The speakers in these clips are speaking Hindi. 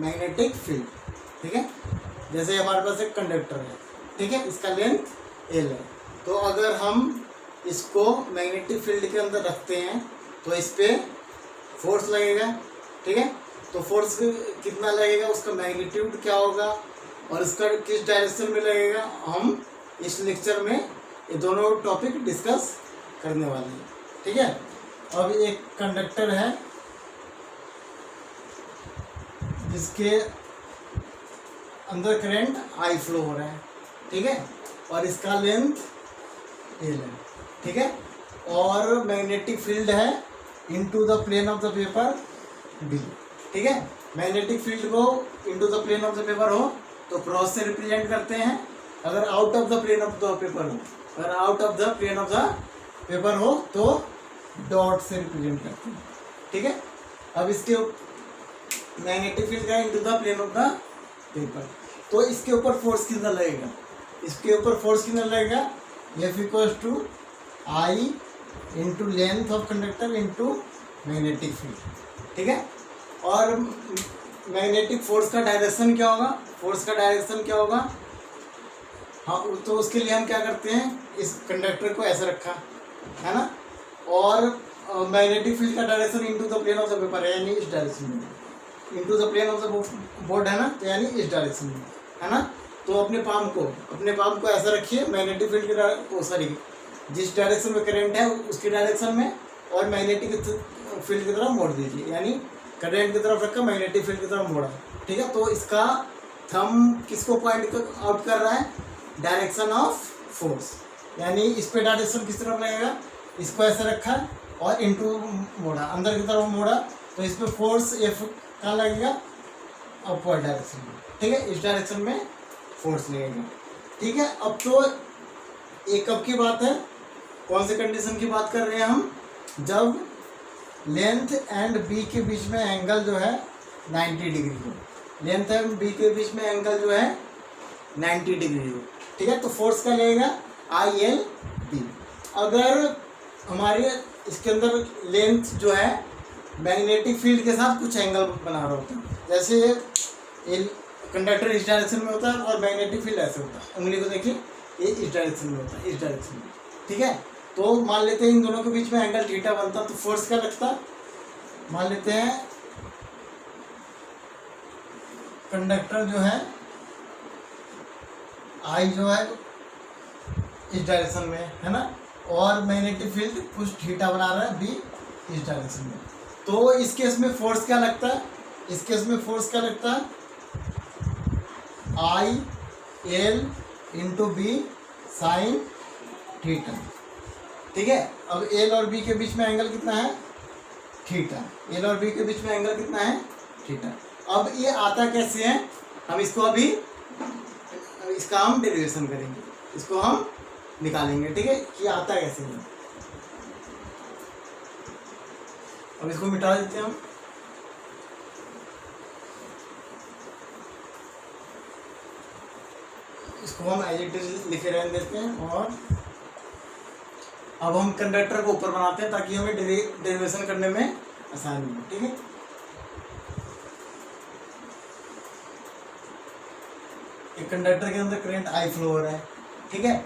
मैग्नेटिक फील्ड, ठीक है। जैसे हमारे पास एक कंडक्टर है, ठीक है, इसका लेंथ एल है, तो अगर हम इसको मैग्नेटिक फील्ड के अंदर रखते हैं तो इस पर फोर्स लगेगा, ठीक है। तो फोर्स कितना लगेगा, उसका मैग्नीट्यूड क्या होगा और इसका किस डायरेक्शन में लगेगा, हम इस लेक्चर में ये दोनों टॉपिक डिस्कस करने वाले हैं, ठीक है। अब एक कंडक्टर है जिसके अंदर करंट आई फ्लो हो रहा है, ठीक है, और इसका लेंथ एल है, ठीक है, और मैग्नेटिक फील्ड है into the plane of the paper B, ठीक है। मैग्नेटिक फील्ड को into the plane of the paper हो तो क्रॉस से रिप्रेजेंट करते हैं, अगर out of the plane of the paper हो, अगर out of the plane of the paper हो तो डॉट से रिप्रेजेंट करते हैं, ठीक है। अब इसके मैग्नेटिक फील्ड का into the plane of the paper, तो इसके ऊपर फोर्स कितना लगेगा, इसके ऊपर फोर्स कितना लगेगा, F equals to I into length of conductor into magnetic field, ठीक है। और मैग्नेटिक फोर्स का डायरेक्शन क्या होगा, फोर्स का डायरेक्शन क्या होगा, हाँ, तो उसके लिए हम क्या करते हैं, इस कंडक्टर को ऐसे रखा है ना, और मैग्नेटिक फील्ड का direction into the plane of the paper है, यानी इस डायरेक्शन में, into the plane of the board है ना, तो यानी इस डायरेक्शन में है ना। तो अपने पाम को ऐसा रखिए मैग्नेटिक फील्ड के सॉरी जिस डायरेक्शन में करंट है उसकी डायरेक्शन में, और मैग्नेटिक फील्ड की तरफ मोड़ दीजिए, यानी करंट की तरफ रखा, मैग्नेटिक फील्ड की तरफ मोड़ा, ठीक है। तो इसका थंब किसको पॉइंट आउट कर रहा है, डायरेक्शन ऑफ फोर्स, यानी इस पे डायरेक्शन किस तरफ लगेगा, इसको ऐसे रखा और इनटू मोड़ा, अंदर की तरफ मोड़ा, तो इस पे फोर्स एफ कहाँ लगेगा, अपवर्ड डायरेक्शन में, ठीक है, इस डायरेक्शन में फोर्स लगेगा, ठीक है। अब तो एक कब की बात है, कौन सी कंडीशन की बात कर रहे हैं हम, जब लेंथ एंड बी के बीच में एंगल जो है 90 डिग्री हो, लेंथ एंड बी के बीच में एंगल जो है 90 डिग्री हो, ठीक है। तो फोर्स का लगेगा आई एल बी। अगर हमारे इसके अंदर लेंथ जो है मैग्नेटिक फील्ड के साथ कुछ एंगल बना रहा होता है, जैसे कंडक्टर इस डायरेक्शन में होता है और मैग्नेटिक फील्ड ऐसे होता है, उंगली को देखिए, ये इस डायरेक्शन में होता है, इस डायरेक्शन में, ठीक है। तो मान लेते हैं इन दोनों के बीच में एंगल थीटा बनता, तो फोर्स क्या लगता, मान लेते हैं कंडक्टर जो है आई जो है इस डायरेक्शन में है ना, और मैग्नेटिक फील्ड कुछ थीटा बना रहा है बी इस डायरेक्शन में, तो इस केस में फोर्स क्या लगता है, इस केस में फोर्स क्या लगता है, I L into B sine theta, ठीक है। अब एल और बी के बीच में एंगल कितना है, थीटा, एल और बी के बीच में एंगल कितना है, थीटा। अब ये आता कैसे है, हम इसको अभी इसका हम डेरिवेशन करेंगे, इसको हम निकालेंगे, ठीक है, कि आता कैसे है। अब इसको मिटा देते हैं हम, इसको हम एज इट इज लिखे रहने देते हैं, और अब हम कंडक्टर को ऊपर बनाते हैं ताकि हमें डेरिवेशन करने में आसानी हो, ठीक है। एक कंडक्टर के अंदर करंट आई फ्लो हो रहा है, ठीक है।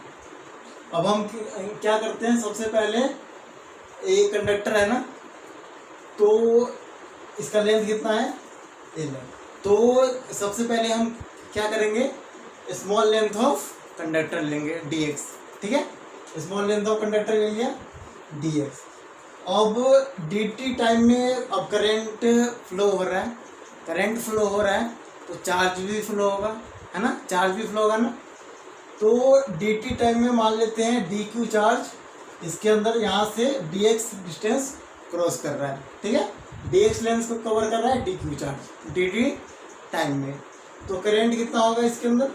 अब हम क्या करते हैं, सबसे पहले ये कंडक्टर है ना, तो इसका लेंथ कितना है, एल है, तो सबसे पहले हम क्या करेंगे, स्मॉल लेंथ ऑफ कंडक्टर लेंगे dx, ठीक है, स्मॉल लेंथ ऑफ कंडक्टर ले लिया dx। अब dt टाइम में अब करंट फ्लो हो रहा है, करंट फ्लो हो रहा है तो चार्ज भी फ्लो होगा, है ना, चार्ज भी फ्लो होगा ना, तो dt टाइम में मान लेते हैं dq चार्ज इसके अंदर यहाँ से dx डिस्टेंस क्रॉस कर रहा है, ठीक है, dx लेंथ को कवर कर रहा है dq चार्ज dt टाइम में, तो करंट कितना होगा इसके अंदर,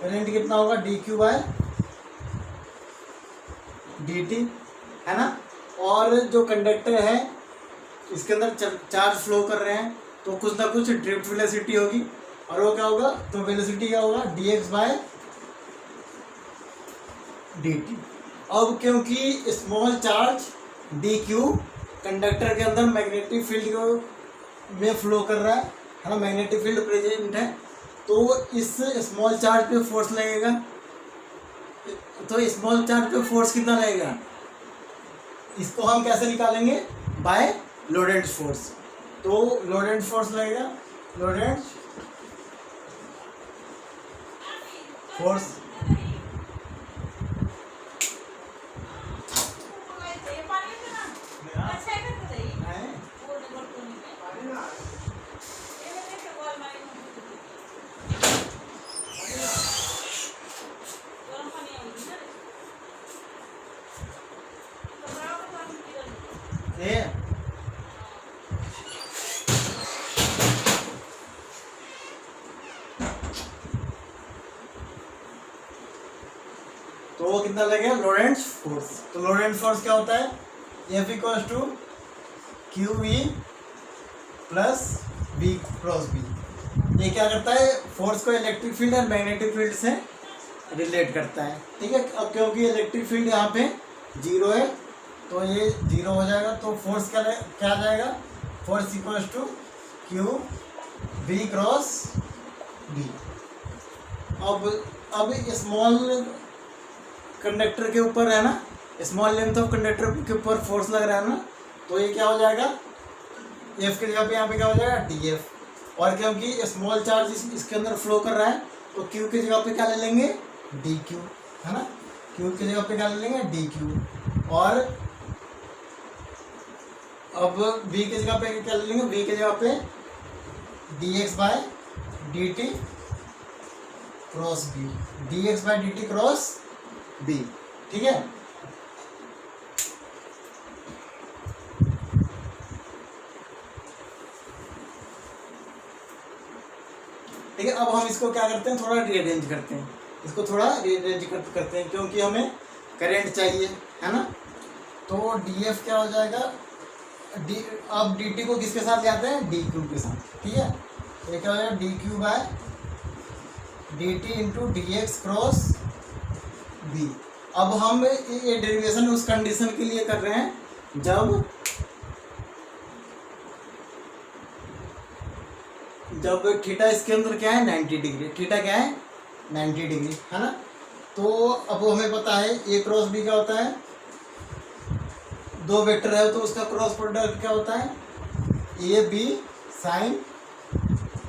करंट कितना होगा dq बाय dt, है ना। और जो कंडक्टर है इसके अंदर चार्ज फ्लो कर रहे हैं तो कुछ ना कुछ ड्रिफ्ट वेलोसिटी होगी, और वो क्या होगा, तो वेलोसिटी क्या होगा, dx बाय dt। अब क्योंकि स्मॉल चार्ज dq कंडक्टर के अंदर मैग्नेटिक फील्ड में फ्लो कर रहा है है ना, मैग्नेटिक फील्ड प्रेजेंट है, तो इस स्मॉल चार्ज पे फोर्स लगेगा। तो स्मॉल चार्ज पे फोर्स कितना लगेगा, इसको हम कैसे निकालेंगे, बाय लोडेड फोर्स। तो लोडेड फोर्स लगेगा, लोडेड फोर्स ये तो वो कितना लगेगा, लोडेड फोर्स। तो लोडेड फोर्स क्या होता है, F equals to Q V plus B cross B. ये क्या करता है, फोर्स को इलेक्ट्रिक फील्ड और मैग्नेटिक फील्ड से रिलेट करता है, ठीक है। अब क्योंकि इलेक्ट्रिक फील्ड यहाँ पे जीरो है तो ये जीरो हो जाएगा, तो फोर्स क्या आ जाएगा, force equals to Q V cross B. अब स्मॉल कंडक्टर के ऊपर है ना, स्मॉल लेंथ ऑफ कंडक्टर के ऊपर फोर्स लग रहा है ना, तो ये क्या हो जाएगा, एफ की जगह पे यहाँ पे क्या हो जाएगा, डी एफ। और क्योंकि स्मॉल चार्ज इसके अंदर फ्लो कर रहा है तो क्यू की जगह पे क्या ले लेंगे, डी क्यू, है ना, क्यू की जगह पे क्या ले लेंगे, डी क्यू। और अब v की जगह पे क्या ले लेंगे, v की जगह पे dx by D T cross B, dx by D T cross B, ठीक है। ठीक है, अब हम इसको क्या करते हैं, थोड़ा रीअरेंज करते हैं, इसको थोड़ा रीअरेंज करते हैं क्योंकि हमें करंट चाहिए, है ना। तो df क्या हो जाएगा, अब dt को किसके साथ ले आते हैं, dq के साथ, ठीक है। ये क्या हो जाएगा, dq by dt into dx cross b। अब हम ये डेरिवेशन उस कंडीशन के लिए कर रहे हैं जब थीटा इसके अंदर क्या है, 90 डिग्री, थीटा क्या है, 90 डिग्री, है ना। तो अब हमें पता है a क्रॉस b क्या होता है, दो वेक्टर है तो उसका क्रॉस प्रोडक्ट क्या होता है, ए बी साइन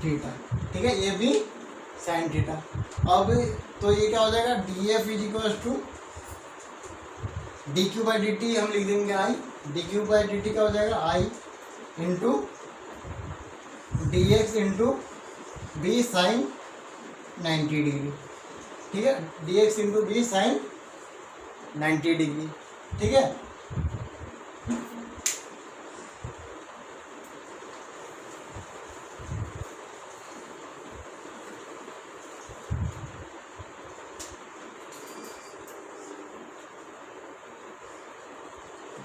थीटा, ठीक है, ए बी साइन थीटा। अब तो ये क्या हो जाएगा, d F is equal to d q by d t, हम लिख देंगे I, d q by d t क्या हो जाएगा, I into D x into B sine 90 degree, ठीक है, d x into B sine 90 degree, ठीक है।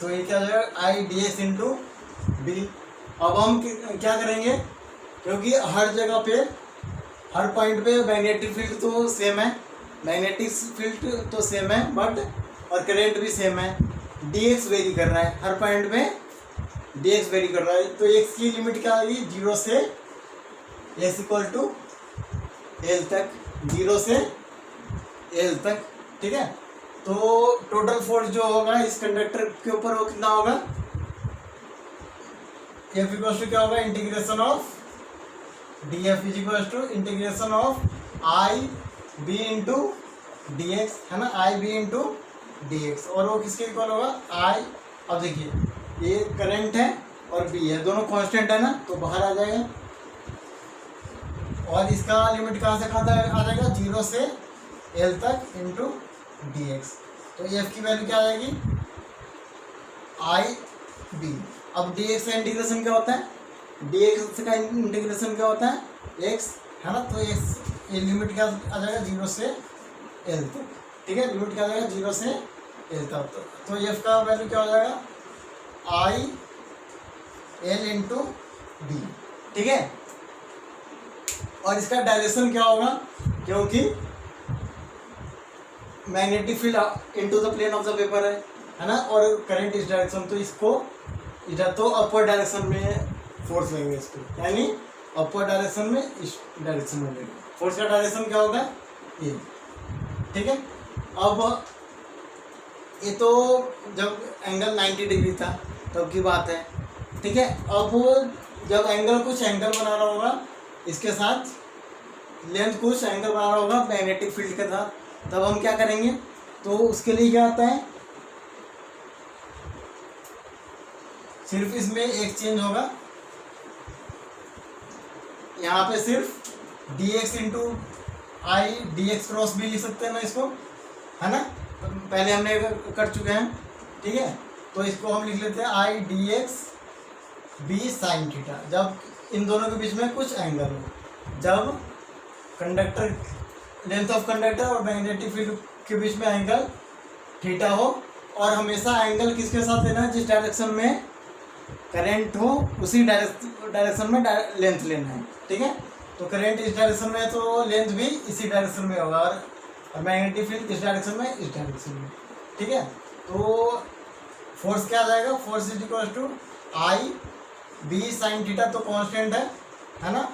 तो ये क्या हो जाएगा, I d x into B. अब हम क्या करेंगे, क्योंकि हर जगह पे हर पॉइंट पे मैग्नेटिक फील्ड तो सेम है, मैग्नेटिक फील्ड तो सेम है बट और करंट भी सेम है, डी एक्स वेरी कर रहा है, हर पॉइंट पे डी एक्स वेरी कर रहा है। तो एक्स की लिमिट क्या आएगी, 0 से एक्स इक्वल टू एल तक, 0 से एल तक, ठीक है। तो टोटल फोर्स जो होगा इस कंडक्टर के ऊपर वो कितना होगा, एफ इक्वल टू क्या होगा, integration of D F is equal to integration of I B into D X, है ना, I B into D X. और वो किसके इक्वल होगा, आई, अब देखिए ये करंट है और बी है, दोनों कांस्टेंट है ना, तो बाहर आ जाएगा। और इसका लिमिट कहाँ से कहाँ तक आ जाएगा, 0 से एल तक इंटू डी एक्स। तो एफ की वैल्यू क्या आ जाएगी, आई बी। अब डी एक्स का इंटीग्रेशन क्या होता है, डी एक्स का इंटीग्रेशन क्या होता है, एक्स, है ना। तो एक्स ये लिमिट क्या आ जाएगा, 0 से एल तक, ठीक है, लिमिट क्या आ जाएगा 0 से एल तक। तो एफ का वैल्यू क्या हो जाएगा, आई एल इंटू बी, ठीक है। और इसका डायरेक्शन क्या होगा, क्योंकि magnetic field into the plane of the paper है ना, और करंट इस डायरेक्शन, तो इसको इधर तो अपवर्ड डायरेक्शन में फोर्स लगेगा इसको, यानी अपवर्ड डायरेक्शन में इस डायरेक्शन में लेगा। फोर्स का डायरेक्शन क्या होगा, ये, ठीक है। अब ये तो जब एंगल 90 डिग्री था तब की बात है, ठीक है। अब जब एंगल कुछ एंगल बना रहा होगा, इसके साथ लेंथ कुछ एंगल बना रहा होगा मैग्नेटिक फील्ड के साथ, तब हम क्या करेंगे, तो उसके लिए क्या आता है, सिर्फ इसमें एक चेंज होगा, यहाँ पे सिर्फ dx इंटू आई dx क्रॉस भी लिख सकते हैं ना इसको, है ना, पहले हमने कर चुके हैं, ठीक है। तो इसको हम लिख लेते हैं आई dx b साइन थीटा, जब इन दोनों के बीच में कुछ एंगल हो, जब कंडक्टर लेंथ ऑफ कंडक्टर और मैग्नेटिक फील्ड के बीच में एंगल थीटा हो, और हमेशा एंगल किसके साथ लेना है, जिस डायरेक्शन में करंट हो उसी डायरेक्शन में लेंथ लेना है, ठीक है। तो करंट इस डायरेक्शन में है तो लेंथ भी इसी डायरेक्शन में होगा, और मैग्नेटिक फील्ड किस डायरेक्शन में, इस डायरेक्शन में, ठीक है। तो फोर्स क्या आ जाएगा, force is equal to I B sine theta, तो कांस्टेंट है ना,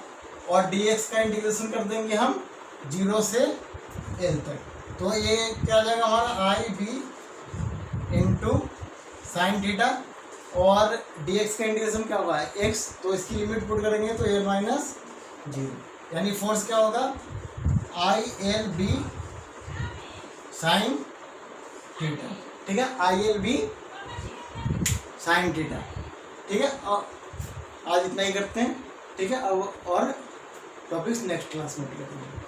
और dx का इंटीग्रेशन कर देंगे हम 0 से l तक, तो ये क्या आ जाएगा हमारा आई बी इंटू साइन थीटा, और dx का इंटीग्रेशन क्या होगा x, तो इसकी लिमिट पुट करेंगे तो a माइनस 0, यानी फोर्स क्या होगा I L B sine theta, ठीक है, I L B sine theta, ठीक है। और आज इतना ही करते हैं, ठीक है। अब और टॉपिक्स नेक्स्ट क्लास में करेंगे।